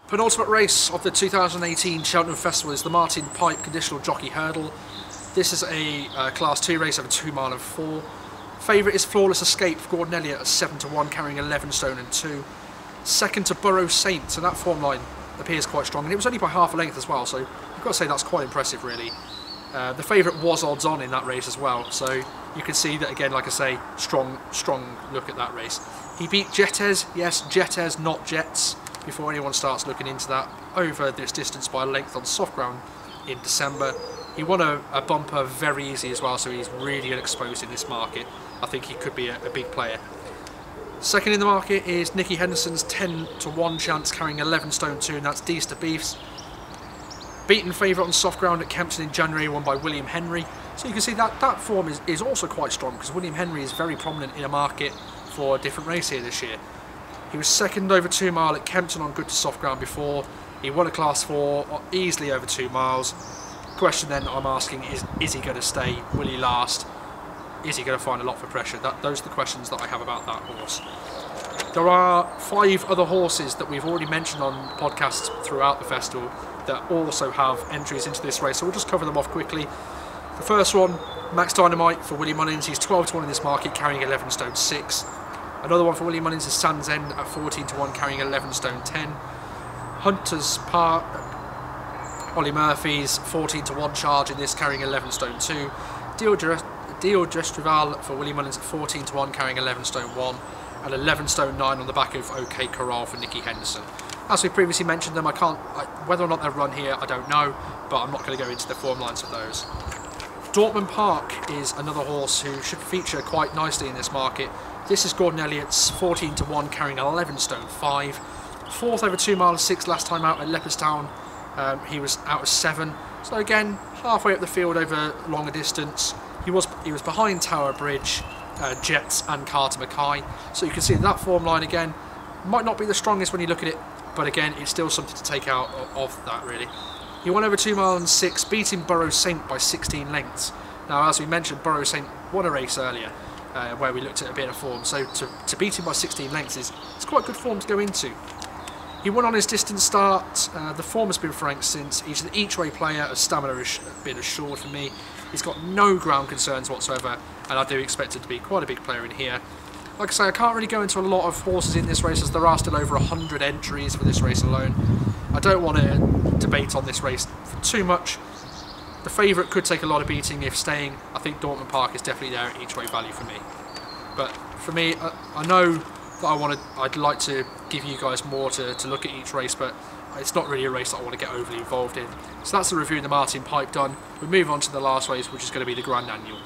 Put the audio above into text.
Penultimate race of the 2018 Cheltenham Festival is the Martin Pipe Conditional Jockey Hurdle. This is a Class 2 race over 2 mile and 4. Favourite is Flawless Escape for Gordon Elliott at 7 to 1, carrying 11 stone and 2. Second to Borough Saint, so that form line appears quite strong, and it was only by half a length as well, so I've got to say that's quite impressive really. The favourite was odds on in that race as well, so you can see that again, like I say, strong look at that race. He beat Jetes, yes, Jetes, not Jets, before anyone starts looking into that, over this distance by a length on soft ground in December. He won a bumper very easy as well, so he's really exposed in this market. I think he could be a big player. Second in the market is Nicky Henderson's 10 to 1 chance, carrying 11 stone 2, and that's Deester Beefs. Beaten favourite on soft ground at Kempton in January, won by William Henry. So you can see that form is also quite strong, because William Henry is very prominent in a market for a different race here this year. He was second over 2 mile at Kempton on good to soft ground before. He won a Class 4 easily over 2 miles. The question then I'm asking is he going to stay? Will he last? Is he going to find a lot for pressure? Those are the questions that I have about that horse. There are 5 other horses that we've already mentioned on podcasts throughout the festival that also have entries into this race, so we'll just cover them off quickly. The first one, Max Dynamite for Willie Mullins. He's 12 to 1 in this market, carrying 11 stone 6. Another one for Willie Mullins is Sands End at 14 to 1, carrying 11 stone 10. Hunters Park, Ollie Murphy's 14 to 1 charge in this, carrying 11 stone 2. Deal Gestrival for Willie Mullins at 14 to 1, carrying 11 stone 1. And 11 stone 9 on the back of OK Corral for Nicky Henderson. As we previously mentioned them, whether or not they've run here, I don't know, but I'm not going to go into the form lines of those. Dortmund Park is another horse who should feature quite nicely in this market. This is Gordon Elliott's 14 to 1, carrying 11 stone 5. Fourth over 2 mile and 6 last time out at Leopardstown. He was out of 7. So again, halfway up the field over longer distance. He was behind Tower Bridge, Jets and Carter Mackay. So you can see that form line again might not be the strongest when you look at it, but again, it's still something to take out of that really. He won over 2 mile and 6, beating Borough Saint by 16 lengths. Now, as we mentioned, Borough Saint won a race earlier where we looked at a bit of form, so to beat him by 16 lengths it's quite good form to go into. He won on his distance start. The form has been frank since. He's an each-way player, as stamina has been assured for me. He's got no ground concerns whatsoever, and I do expect him to be quite a big player in here. Like I say, I can't really go into a lot of horses in this race, as there are still over 100 entries for this race alone. I don't want to debate on this race for too much. The favourite could take a lot of beating if staying. I think Dortmund Park is definitely there at each-way value for me. But for me, I know that I'd like to give you guys more to look at each race, but it's not really a race that I want to get overly involved in. So that's the review of the Martin Pipe done. We move on to the last race, which is going to be the Grand Annual.